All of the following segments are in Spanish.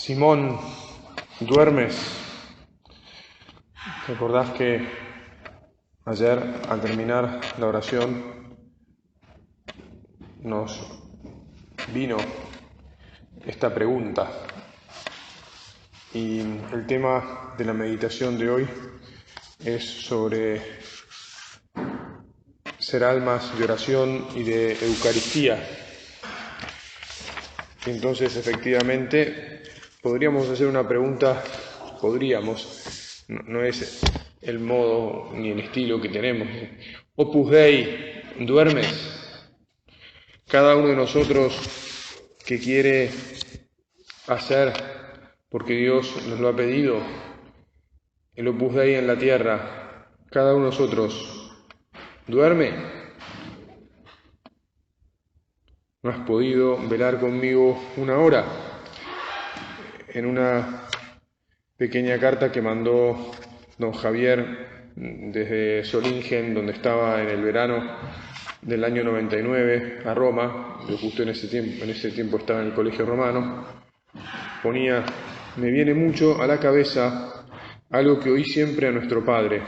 Simón, ¿duermes? ¿Recordás que ayer, al terminar la oración, nos vino esta pregunta? Y el tema de la meditación de hoy es sobre ser almas de oración y de Eucaristía. Entonces, efectivamente, podríamos hacer una pregunta, no es el modo ni el estilo que tenemos. Opus Dei, ¿duermes? Cada uno de nosotros que quiere hacer, porque Dios nos lo ha pedido, el Opus Dei en la tierra, cada uno de nosotros, ¿duerme? ¿No has podido velar conmigo una hora? En una pequeña carta que mandó don Javier desde Solingen, donde estaba en el verano del año 99 a Roma, yo justo en ese tiempo estaba en el colegio romano, ponía: me viene mucho a la cabeza algo que oí siempre a nuestro padre.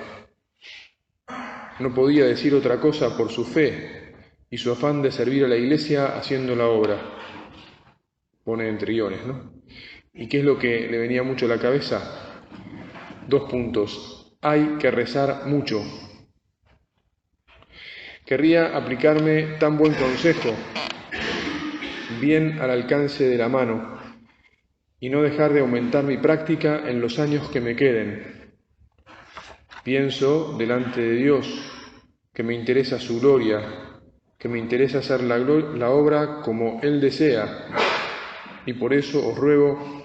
No podía decir otra cosa por su fe y su afán de servir a la Iglesia haciendo la obra. Pone entre guiones, ¿no? ¿Y qué es lo que le venía mucho a la cabeza? 2 puntos. Hay que rezar mucho. Querría aplicarme tan buen consejo, bien al alcance de la mano, y no dejar de aumentar mi práctica en los años que me queden. Pienso delante de Dios que me interesa su gloria, que me interesa hacer la obra como Él desea, y por eso os ruego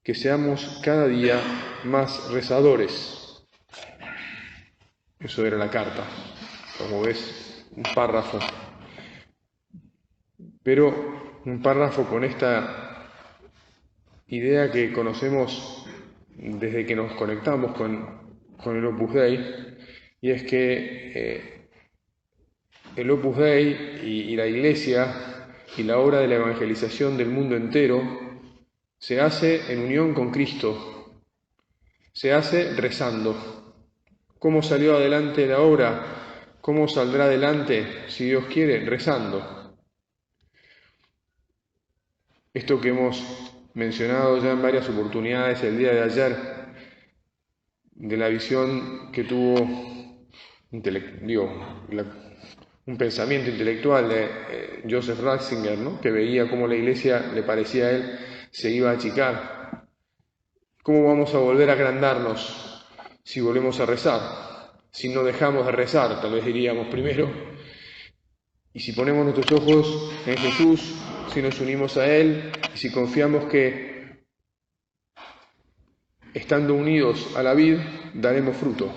que seamos cada día más rezadores. Eso era la carta, como ves, un párrafo. Pero un párrafo con esta idea que conocemos desde que nos conectamos con el Opus Dei, y es que el Opus Dei y la Iglesia y la obra de la evangelización del mundo entero se hace en unión con Cristo, se hace rezando. ¿Cómo salió adelante la obra? ¿Cómo saldrá adelante, si Dios quiere? Rezando. Esto que hemos mencionado ya en varias oportunidades el día de ayer, de la visión que tuvo un pensamiento intelectual de Joseph Ratzinger, ¿no? Que veía cómo la Iglesia, le parecía a él, se iba a achicar. ¿Cómo vamos a volver a agrandarnos si volvemos a rezar? Si no dejamos de rezar, tal vez diríamos primero, y si ponemos nuestros ojos en Jesús, si nos unimos a Él, y si confiamos que, estando unidos a la vid, daremos fruto.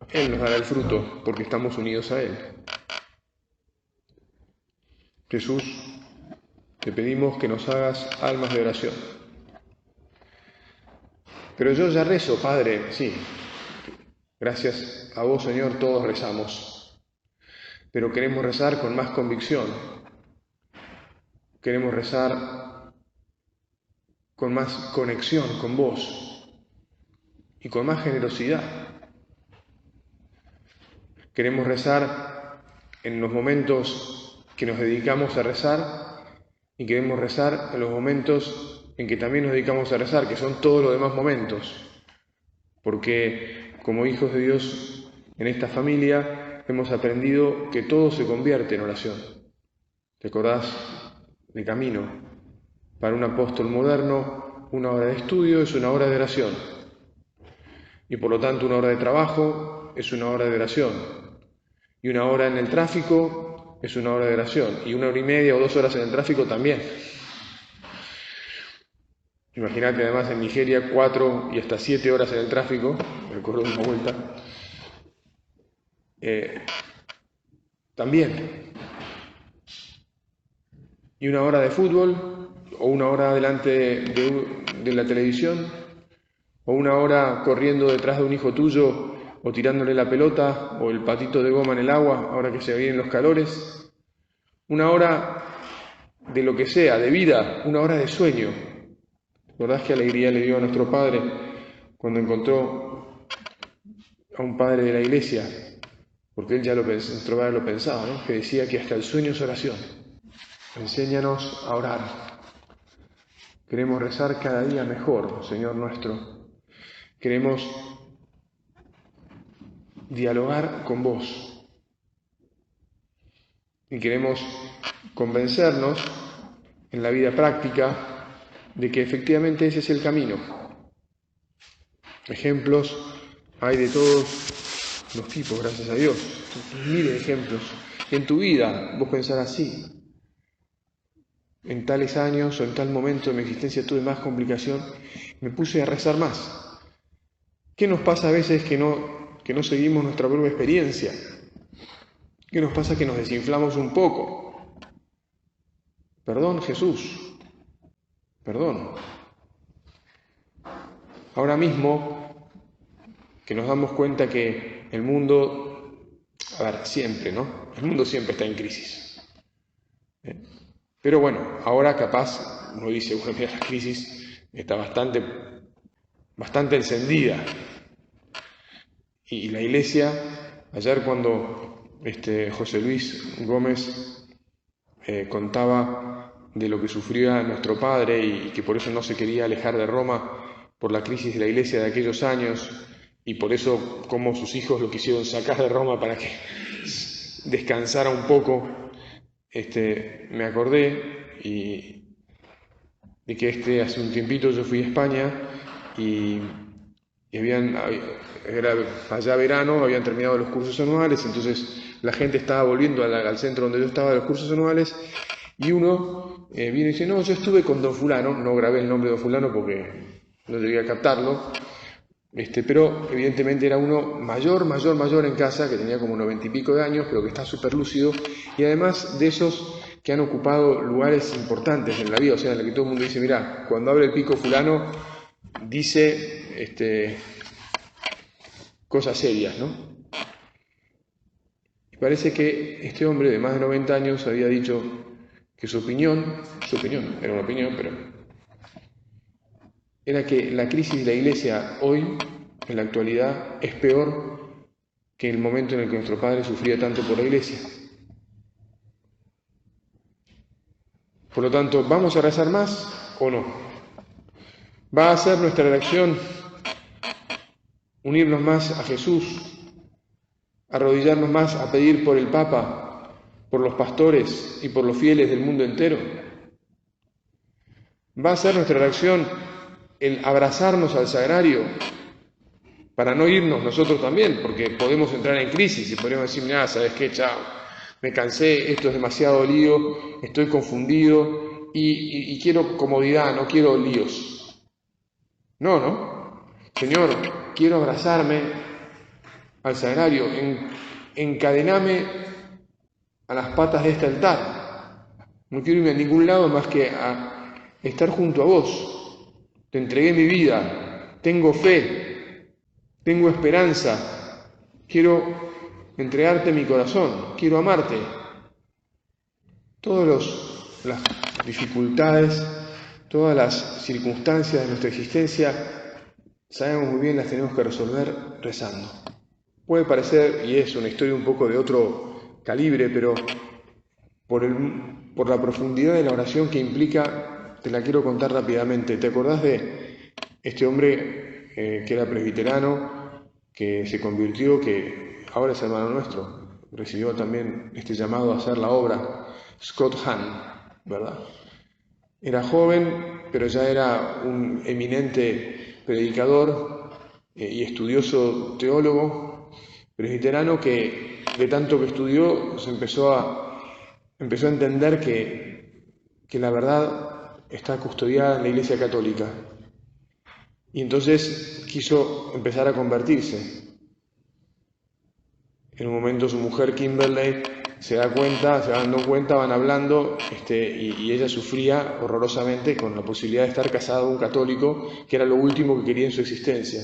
Él nos dará el fruto porque estamos unidos a Él. Jesús, te pedimos que nos hagas almas de oración. Pero yo ya rezo, Padre, sí. Gracias a vos, Señor, todos rezamos. Pero queremos rezar con más convicción. Queremos rezar con más conexión con vos y con más generosidad. Queremos rezar en los momentos que nos dedicamos a rezar y queremos rezar en los momentos en que también nos dedicamos a rezar, que son todos los demás momentos. Porque como hijos de Dios en esta familia hemos aprendido que todo se convierte en oración. ¿Te acordás de camino? Para un apóstol moderno, una hora de estudio es una hora de oración. Y por lo tanto, una hora de trabajo es una hora de oración. Y una hora en el tráfico es una hora de oración. Y 1 hora y media o 2 horas en el tráfico también. Imagínate además en Nigeria 4 y hasta 7 horas en el tráfico, recuerdo una vuelta. También. Y 1 hora de fútbol, o 1 hora delante de la televisión, o 1 hora corriendo detrás de un hijo tuyo, o tirándole la pelota, o el patito de goma en el agua, ahora que se vienen los calores. 1 hora de lo que sea, de vida, 1 hora de sueño. ¿Verdad qué alegría le dio a nuestro padre cuando encontró a un padre de la iglesia? Porque él ya nuestro padre lo pensaba, ¿no? Que decía que hasta el sueño es oración. Enséñanos a orar. Queremos rezar cada día mejor, Señor nuestro. Queremos dialogar con vos. Y queremos convencernos en la vida práctica de que efectivamente ese es el camino. Ejemplos hay de todos los tipos, gracias a Dios. Miles de ejemplos. En tu vida vos pensás así. En tales años o en tal momento de mi existencia tuve más complicación, me puse a rezar más. ¿Qué nos pasa a veces que no seguimos nuestra propia experiencia? ¿Qué nos pasa que nos desinflamos un poco? Perdón, Jesús. Perdón. Ahora mismo que nos damos cuenta que el mundo, siempre, ¿no? El mundo siempre está en crisis. Pero bueno, ahora capaz, uno dice, bueno, mira, la crisis está bastante encendida. Y la iglesia, ayer cuando José Luis Gómez contaba de lo que sufría nuestro padre y que por eso no se quería alejar de Roma por la crisis de la iglesia de aquellos años y por eso como sus hijos lo quisieron sacar de Roma para que descansara un poco, me acordé de que hace un tiempito yo fui a España y era allá verano, habían terminado los cursos anuales, entonces la gente estaba volviendo al centro donde yo estaba de los cursos anuales y uno vino y dice, no, yo estuve con don fulano, no grabé el nombre de don fulano porque no debía captarlo, pero evidentemente era uno mayor en casa, que tenía como 90 y pico de años, pero que está súper lúcido, y además de esos que han ocupado lugares importantes en la vida, o sea, en el que todo el mundo dice, mirá, cuando abre el pico fulano, dice cosas serias, ¿no? Y parece que este hombre de más de 90 años había dicho que su opinión, era una opinión, pero era que la crisis de la iglesia hoy, en la actualidad, es peor que el momento en el que nuestro padre sufría tanto por la iglesia. Por lo tanto, ¿vamos a rezar más o no? ¿Va a ser nuestra reacción unirnos más a Jesús, arrodillarnos más a pedir por el Papa, por los pastores y por los fieles del mundo entero? ¿Va a ser nuestra reacción el abrazarnos al sagrario para no irnos nosotros también? Porque podemos entrar en crisis y podemos decir, mira, ¿sabes qué? Chao, me cansé, esto es demasiado lío, estoy confundido y quiero comodidad, no quiero líos. No, Señor, quiero abrazarme al sagrario, encadename a las patas de este altar. No quiero irme a ningún lado más que a estar junto a vos. Te entregué mi vida, tengo fe, tengo esperanza, quiero entregarte mi corazón, quiero amarte. Todas las dificultades, todas las circunstancias de nuestra existencia, sabemos muy bien, las tenemos que resolver rezando. Puede parecer, y es una historia un poco de otro calibre, pero por la profundidad de la oración que implica, te la quiero contar rápidamente. ¿Te acordás de este hombre que era presbiterano, que se convirtió, que ahora es hermano nuestro, recibió también este llamado a hacer la obra, Scott Hahn, ¿verdad? Era joven, pero ya era un eminente predicador y estudioso teólogo, presbiterano, que de tanto que estudió empezó a entender que la verdad está custodiada en la Iglesia Católica. Y entonces quiso empezar a convertirse. En un momento su mujer Kimberley se va dando cuenta, van hablando, y ella sufría horrorosamente con la posibilidad de estar casada con un católico, que era lo último que quería en su existencia.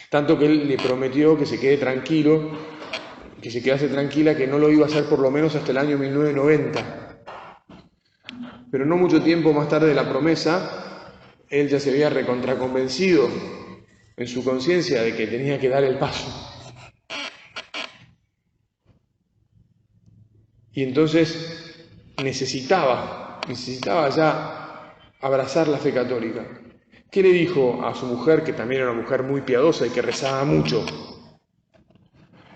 Tanto que él le prometió que se quede tranquilo, que se quedase tranquila, que no lo iba a hacer por lo menos hasta el año 1990. Pero no mucho tiempo más tarde de la promesa, él ya se había recontraconvencido en su conciencia de que tenía que dar el paso. Y entonces necesitaba ya abrazar la fe católica. ¿Qué le dijo a su mujer, que también era una mujer muy piadosa y que rezaba mucho?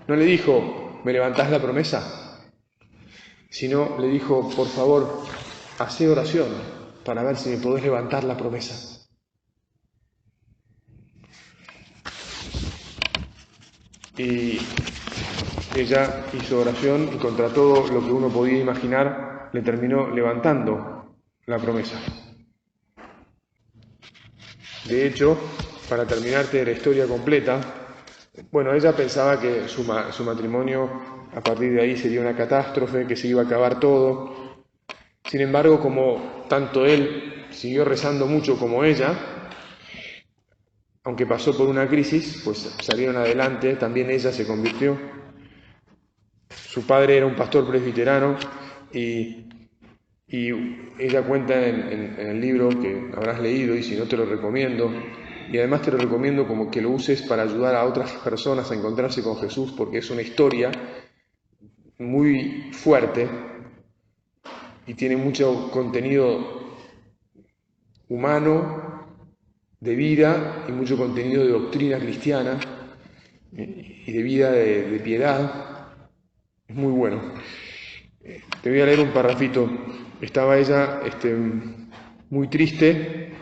No le dijo, ¿me levantás la promesa? Sino le dijo, por favor, hacé oración para ver si me podés levantar la promesa. Y ella hizo oración y contra todo lo que uno podía imaginar, le terminó levantando la promesa. De hecho, para terminarte la historia completa, bueno, ella pensaba que su matrimonio a partir de ahí sería una catástrofe, que se iba a acabar todo. Sin embargo, como tanto él siguió rezando mucho como ella, aunque pasó por una crisis, pues salieron adelante, también ella se convirtió. Su padre era un pastor presbiterano y ella cuenta en el libro que habrás leído, y si no te lo recomiendo, y además te lo recomiendo como que lo uses para ayudar a otras personas a encontrarse con Jesús, porque es una historia muy fuerte y tiene mucho contenido humano, de vida, y mucho contenido de doctrina cristiana y de vida de piedad. Es muy bueno. Te voy a leer un parrafito. Estaba ella muy triste,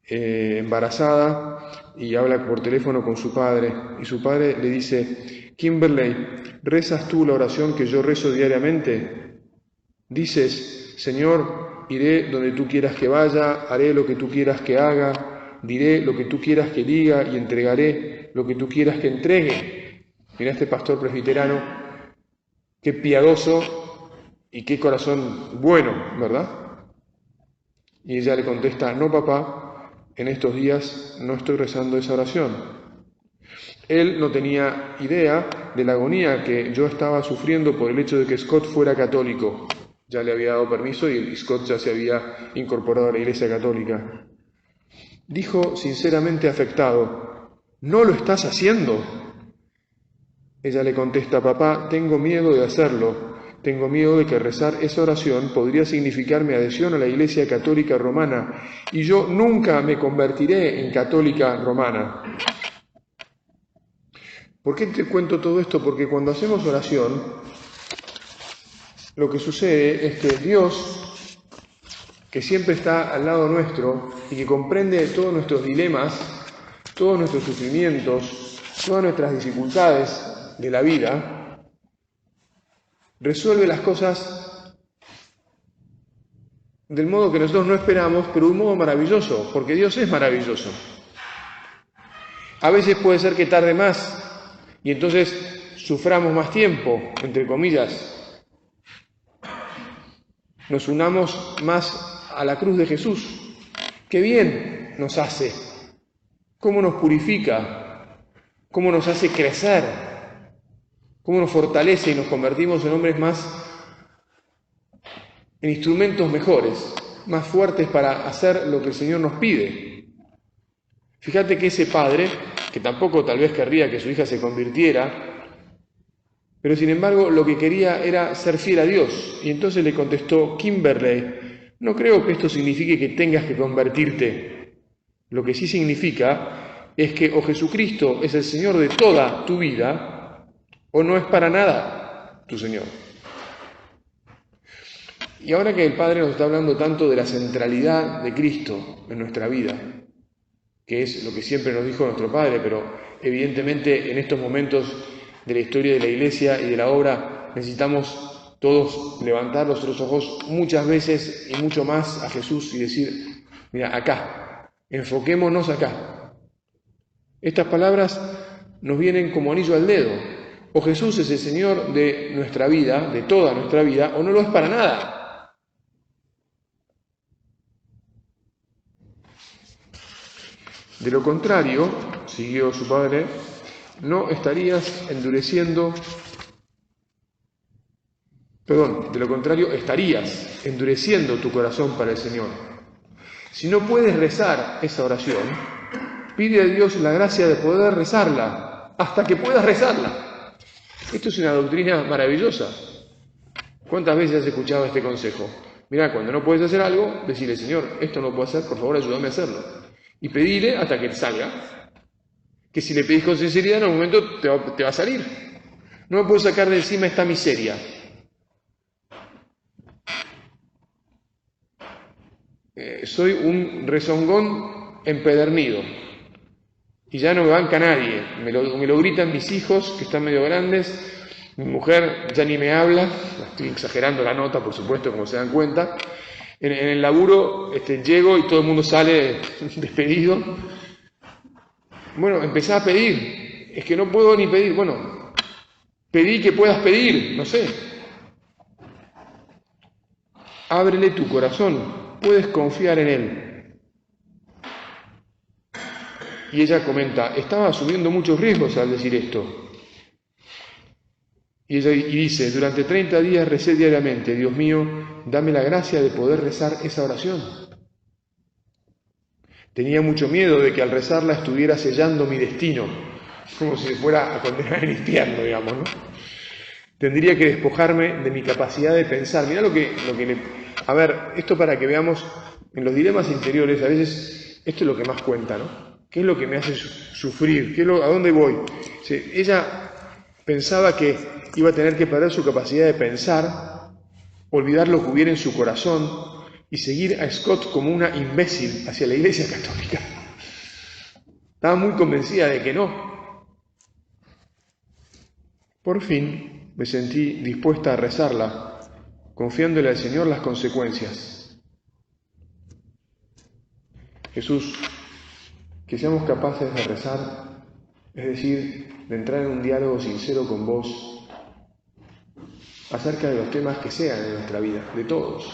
embarazada, y habla por teléfono con su padre. Y su padre le dice, Kimberley, ¿rezas tú la oración que yo rezo diariamente? Dices, Señor, iré donde tú quieras que vaya, haré lo que tú quieras que haga, diré lo que tú quieras que diga y entregaré lo que tú quieras que entregue. Mira este pastor presbiterano, qué piadoso y qué corazón bueno, ¿verdad? Y ella le contesta, no papá, en estos días no estoy rezando esa oración. Él no tenía idea de la agonía que yo estaba sufriendo por el hecho de que Scott fuera católico. Ya le había dado permiso y Scott ya se había incorporado a la Iglesia Católica. Dijo sinceramente afectado, ¿no lo estás haciendo? Ella le contesta, papá, tengo miedo de hacerlo. Tengo miedo de que rezar esa oración podría significar mi adhesión a la Iglesia Católica Romana, y yo nunca me convertiré en católica romana. ¿Por qué te cuento todo esto? Porque cuando hacemos oración, lo que sucede es que Dios, que siempre está al lado nuestro y que comprende todos nuestros dilemas, todos nuestros sufrimientos, todas nuestras dificultades de la vida, resuelve las cosas del modo que nosotros no esperamos, pero de un modo maravilloso, porque Dios es maravilloso. A veces puede ser que tarde más y entonces suframos más tiempo, entre comillas. Nos unamos más a la cruz de Jesús. ¡Qué bien nos hace! ¿Cómo nos purifica? ¿Cómo nos hace crecer? ¿Cómo nos fortalece y nos convertimos en hombres en instrumentos mejores, más fuertes para hacer lo que el Señor nos pide? Fíjate que ese padre, que tampoco tal vez querría que su hija se convirtiera, pero sin embargo lo que quería era ser fiel a Dios, y entonces le contestó, Kimberley, no creo que esto signifique que tengas que convertirte. Lo que sí significa es que o Jesucristo es el Señor de toda tu vida, o no es para nada tu Señor. Y ahora que el Padre nos está hablando tanto de la centralidad de Cristo en nuestra vida, que es lo que siempre nos dijo nuestro Padre, pero evidentemente en estos momentos de la historia de la Iglesia y de la obra necesitamos todos levantar nuestros ojos muchas veces y mucho más a Jesús y decir, mira, acá, enfoquémonos acá. Estas palabras nos vienen como anillo al dedo. O Jesús es el Señor de nuestra vida, de toda nuestra vida, o no lo es para nada. De lo contrario, siguió su padre, no estarías estarías endureciendo tu corazón para el Señor. Si no puedes rezar esa oración, pide a Dios la gracia de poder rezarla, hasta que puedas rezarla. Esto es una doctrina maravillosa. ¿Cuántas veces has escuchado este consejo? Mirá, cuando no puedes hacer algo, decirle, Señor, esto no puedo hacer, por favor ayúdame a hacerlo. Y pedile hasta que salga. Que si le pedís con sinceridad, en algún momento te va a salir. No me puedo sacar de encima esta miseria. Soy un rezongón empedernido. Y ya no me banca nadie. Me lo gritan mis hijos, que están medio grandes. Mi mujer ya ni me habla. Estoy exagerando la nota, por supuesto, como se dan cuenta. En el laburo llego y todo el mundo sale despedido. Bueno, empecé a pedir. Es que no puedo ni pedir. Bueno, pedí que puedas pedir, no sé. Ábrele tu corazón. Puedes confiar en él. Y ella comenta, estaba asumiendo muchos riesgos al decir esto. Y dice, durante 30 días recé diariamente, Dios mío, dame la gracia de poder rezar esa oración. Tenía mucho miedo de que al rezarla estuviera sellando mi destino, como si fuera a condenar el infierno, digamos, ¿no? Tendría que despojarme de mi capacidad de pensar. Mirá A ver, esto para que veamos, en los dilemas interiores, a veces, esto es lo que más cuenta, ¿no? ¿Qué es lo que me hace sufrir? ¿A dónde voy? Ella pensaba que iba a tener que perder su capacidad de pensar, olvidar lo que hubiera en su corazón y seguir a Scott como una imbécil hacia la Iglesia Católica. Estaba muy convencida de que no. Por fin me sentí dispuesta a rezarla, confiándole al Señor las consecuencias. Jesús, que seamos capaces de rezar, es decir, de entrar en un diálogo sincero con vos acerca de los temas que sean en nuestra vida, de todos.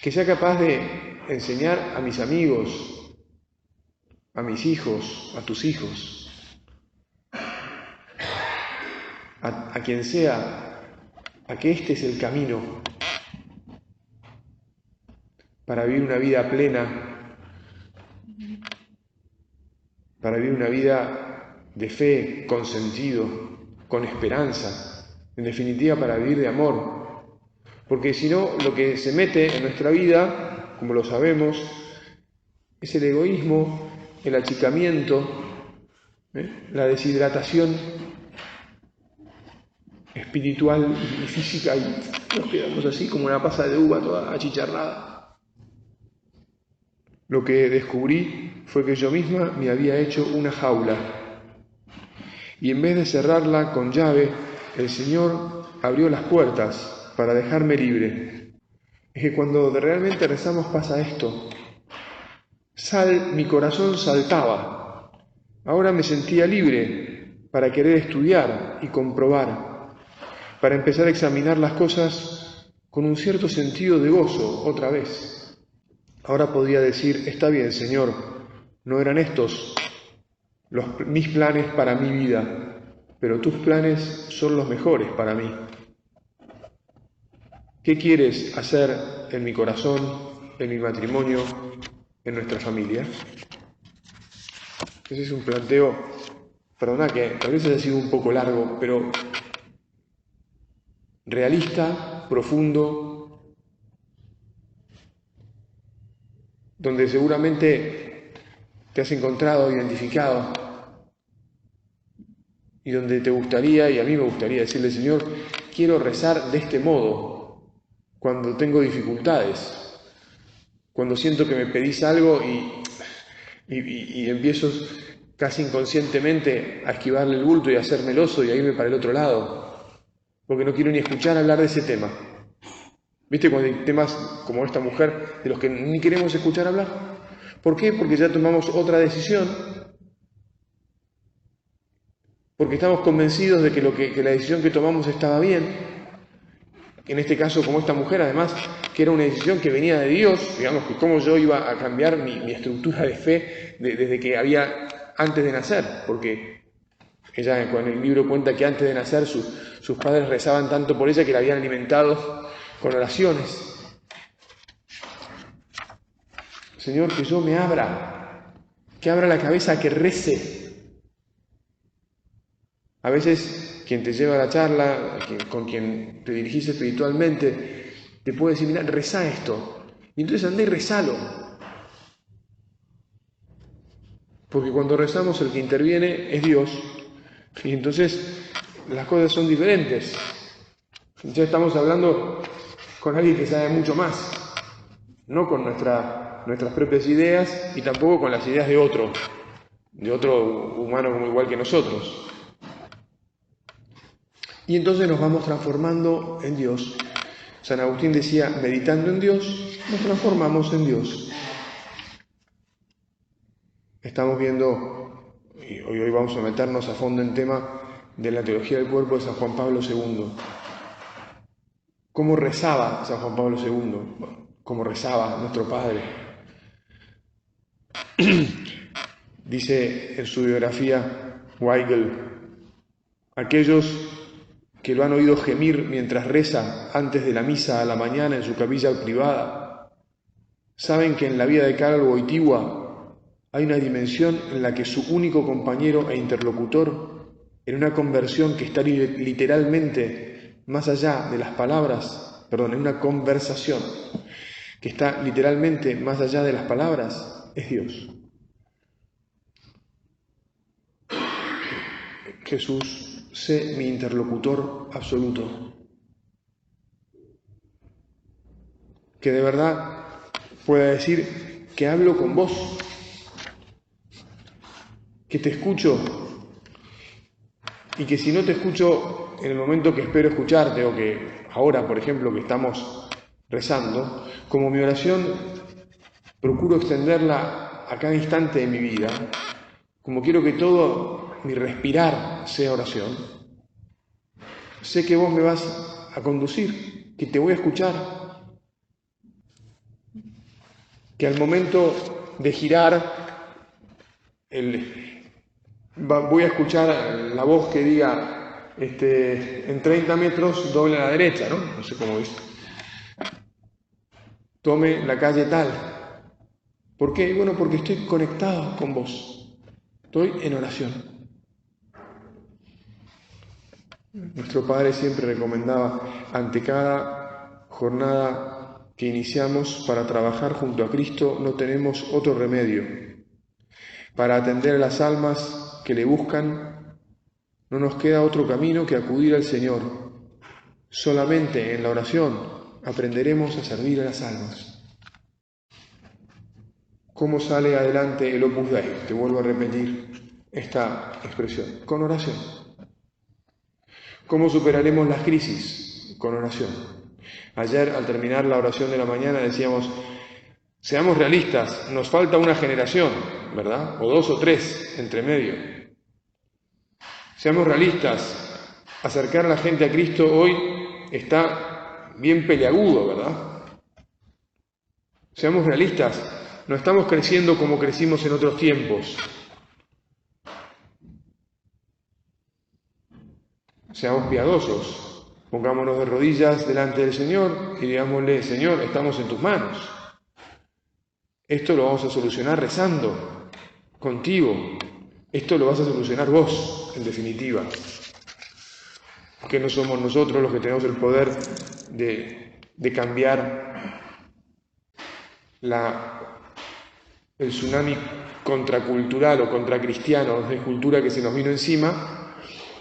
Que sea capaz de enseñar a mis amigos, a mis hijos, a tus hijos, a quien sea, a que este es el camino para vivir una vida plena, para vivir una vida de fe, con sentido, con esperanza, en definitiva para vivir de amor. Porque si no, lo que se mete en nuestra vida, como lo sabemos, es el egoísmo, el achicamiento, la deshidratación espiritual y física, y nos quedamos así como una pasa de uva toda achicharrada. Lo que descubrí fue que yo misma me había hecho una jaula, y en vez de cerrarla con llave, el Señor abrió las puertas para dejarme libre. Es que cuando realmente rezamos pasa esto. Mi corazón saltaba. Ahora me sentía libre para querer estudiar y comprobar, para empezar a examinar las cosas con un cierto sentido de gozo otra vez. Ahora podía decir, está bien, Señor, no eran estos mis planes para mi vida, pero tus planes son los mejores para mí. ¿Qué quieres hacer en mi corazón, en mi matrimonio, en nuestra familia? Ese es un planteo, perdona que tal vez haya sido un poco largo, pero realista, profundo, donde seguramente te has encontrado, identificado, y donde te gustaría, y a mí me gustaría decirle, Señor, quiero rezar de este modo, cuando tengo dificultades, cuando siento que me pedís algo y empiezo casi inconscientemente a esquivarle el bulto y a hacer meloso y a irme para el otro lado, porque no quiero ni escuchar hablar de ese tema. ¿Viste cuando hay temas como esta mujer de los que ni queremos escuchar hablar? ¿Por qué? Porque ya tomamos otra decisión, porque estamos convencidos de que la decisión que tomamos estaba bien. En este caso, como esta mujer, además, que era una decisión que venía de Dios, digamos que cómo yo iba a cambiar mi estructura de fe desde que había antes de nacer, porque ella en el libro cuenta que antes de nacer sus padres rezaban tanto por ella que la habían alimentado con oraciones. Señor, que yo me abra, que abra la cabeza, que rece. A veces quien te lleva a la charla, con quien te dirigís espiritualmente, te puede decir, mira, rezá esto. Y entonces andá y rezalo. Porque cuando rezamos el que interviene es Dios. Y entonces las cosas son diferentes. Ya estamos hablando con alguien que sabe mucho más. No con nuestras propias ideas y tampoco con las ideas de otro humano como igual que nosotros. Y entonces nos vamos transformando en Dios. San Agustín decía, meditando en Dios, nos transformamos en Dios. Estamos viendo, y hoy vamos a meternos a fondo en tema de la teología del cuerpo de San Juan Pablo II. ¿Cómo rezaba San Juan Pablo II? ¿Cómo rezaba nuestro Padre? Dice en su biografía Weigel, aquellos que lo han oído gemir mientras reza antes de la misa a la mañana en su capilla privada, saben que en la vida de Karol Wojtyła hay una dimensión en la que su único compañero e interlocutor, en una conversión que está literalmente más allá de las palabras, en una conversación que está literalmente más allá de las palabras, es Dios. Jesús, sé mi interlocutor absoluto. Que de verdad pueda decir que hablo con vos, que te escucho, y que si no te escucho en el momento que espero escucharte, o que ahora, por ejemplo, que estamos rezando, como mi oración procuro extenderla a cada instante de mi vida, como quiero que todo mi respirar sea oración, sé que vos me vas a conducir, que te voy a escuchar, que al momento de girar voy a escuchar la voz que diga en 30 metros doble a la derecha, no sé cómo dice, tome la calle tal. ¿Por qué? Bueno, porque estoy conectado con vos, estoy en oración. Nuestro Padre siempre recomendaba, ante cada jornada que iniciamos para trabajar junto a Cristo, no tenemos otro remedio. Para atender a las almas que le buscan, no nos queda otro camino que acudir al Señor. Solamente en la oración aprenderemos a servir a las almas. ¿Cómo sale adelante el Opus Dei? Te vuelvo a repetir esta expresión. Con oración. ¿Cómo superaremos las crisis? Con oración. Ayer, al terminar la oración de la mañana, decíamos, seamos realistas, nos falta una generación, ¿verdad? O 2 o 3 entre medio. Seamos realistas, acercar a la gente a Cristo hoy está bien peleagudo, ¿verdad? Seamos realistas, no estamos creciendo como crecimos en otros tiempos. Seamos piadosos, pongámonos de rodillas delante del Señor y digámosle, Señor, estamos en tus manos. Esto lo vamos a solucionar rezando contigo. Esto lo vas a solucionar vos, en definitiva. Que no somos nosotros los que tenemos el poder de cambiar el tsunami contracultural o contracristiano de cultura que se nos vino encima.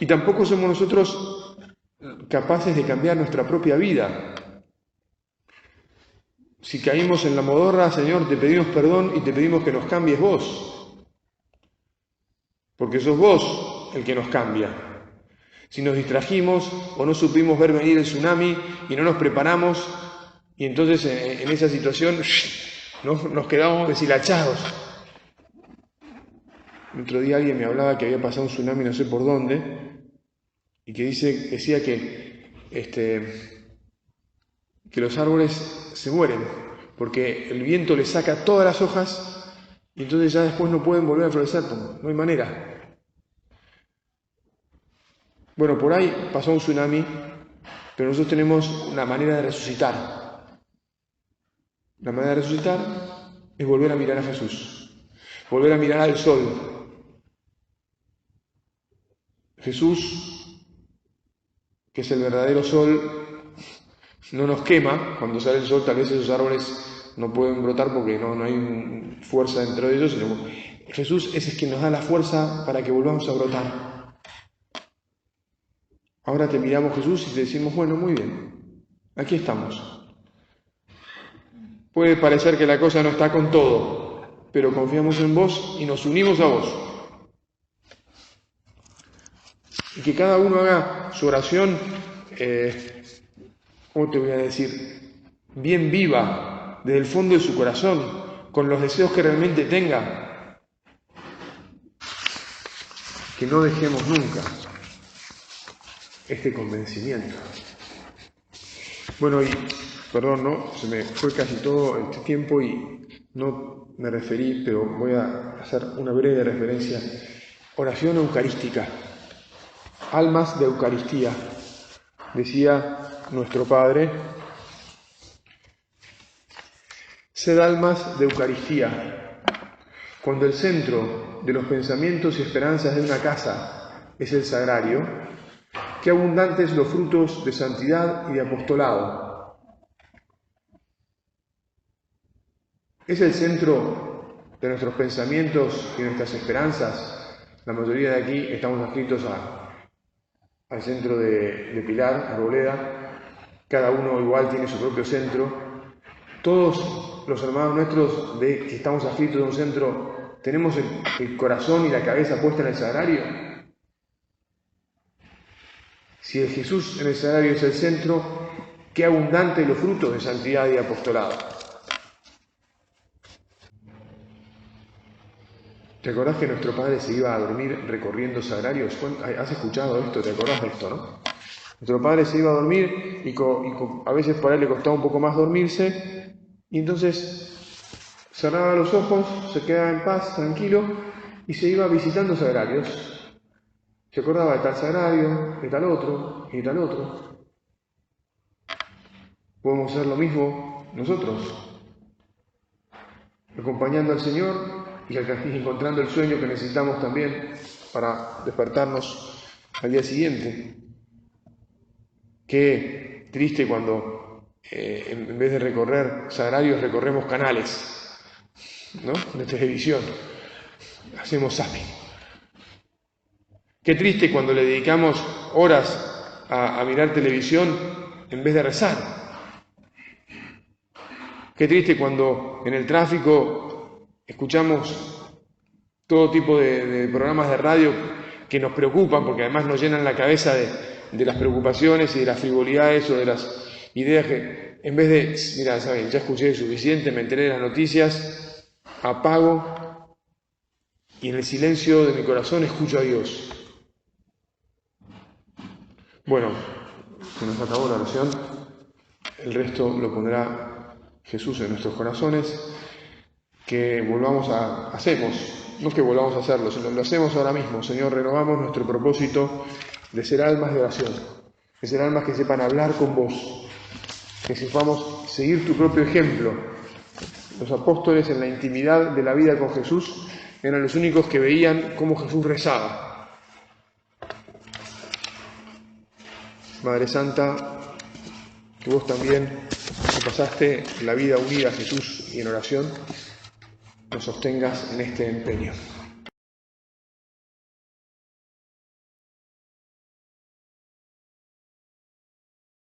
Y tampoco somos nosotros capaces de cambiar nuestra propia vida. Si caímos en la modorra, Señor, te pedimos perdón y te pedimos que nos cambies vos. Porque sos vos el que nos cambia. Si nos distrajimos o no supimos ver venir el tsunami y no nos preparamos, y entonces en esa situación nos quedamos deshilachados. El otro día alguien me hablaba que había pasado un tsunami no sé por dónde, y que decía que los árboles se mueren, porque el viento les saca todas las hojas, y entonces ya después no pueden volver a florecer, no hay manera. Bueno, por ahí pasó un tsunami, pero nosotros tenemos una manera de resucitar. La manera de resucitar es volver a mirar a Jesús, volver a mirar al sol. Jesús, que es el verdadero sol, no nos quema. Cuando sale el sol, tal vez esos árboles no pueden brotar porque no hay fuerza dentro de ellos, sino Jesús es el que nos da la fuerza para que volvamos a brotar. Ahora te miramos, Jesús, y te decimos, bueno, muy bien, aquí estamos. Puede parecer que la cosa no está con todo, pero confiamos en vos y nos unimos a vos. Y que cada uno haga su oración, ¿cómo te voy a decir? Bien viva, desde el fondo de su corazón, con los deseos que realmente tenga. Que no dejemos nunca este convencimiento. Bueno, y perdón, ¿no? Se me fue casi todo este tiempo y no me referí, pero voy a hacer una breve referencia. Oración eucarística. Almas de Eucaristía. Decía nuestro Padre, sed almas de Eucaristía. Cuando el centro de los pensamientos y esperanzas de una casa es el sagrario, qué abundantes los frutos de santidad y de apostolado. ¿Es el centro de nuestros pensamientos y nuestras esperanzas? La mayoría de aquí estamos adscritos al centro de Pilar, Arboleda. Cada uno igual tiene su propio centro. Todos los hermanos nuestros que estamos adscritos a un centro, ¿tenemos el corazón y la cabeza puesta en el sagrario? Si el Jesús en el sagrario es el centro, qué abundantes los frutos de santidad y apostolado. ¿Te acordás que nuestro padre se iba a dormir recorriendo sagrarios? ¿Has escuchado esto? ¿Te acordás de esto, no? Nuestro padre se iba a dormir y a veces para él le costaba un poco más dormirse, y entonces cerraba los ojos, se quedaba en paz, tranquilo, y se iba visitando sagrarios. Se acordaba de tal sagrario, de tal otro, y de tal otro. Podemos hacer lo mismo nosotros, acompañando al Señor y encontrando el sueño que necesitamos también para despertarnos al día siguiente. Qué triste cuando en vez de recorrer sagrarios recorremos canales, ¿no? De televisión, hacemos zapping. Qué triste cuando le dedicamos horas a mirar televisión en vez de rezar. Qué triste cuando en el tráfico escuchamos todo tipo de programas de radio que nos preocupan, porque además nos llenan la cabeza de las preocupaciones y de las frivolidades o de las ideas que, en vez de, mira, saben, ya escuché suficiente, me enteré de las noticias, apago y en el silencio de mi corazón escucho a Dios. Bueno, se nos acabó la oración, el resto lo pondrá Jesús en nuestros corazones. Que hacemos, no que volvamos a hacerlo, sino lo hacemos ahora mismo. Señor, renovamos nuestro propósito de ser almas de oración, de ser almas que sepan hablar con vos, que sepamos seguir tu propio ejemplo. Los apóstoles en la intimidad de la vida con Jesús eran los únicos que veían cómo Jesús rezaba. Madre Santa, que vos también pasaste la vida unida a Jesús y en oración, nos sostengas en este empeño.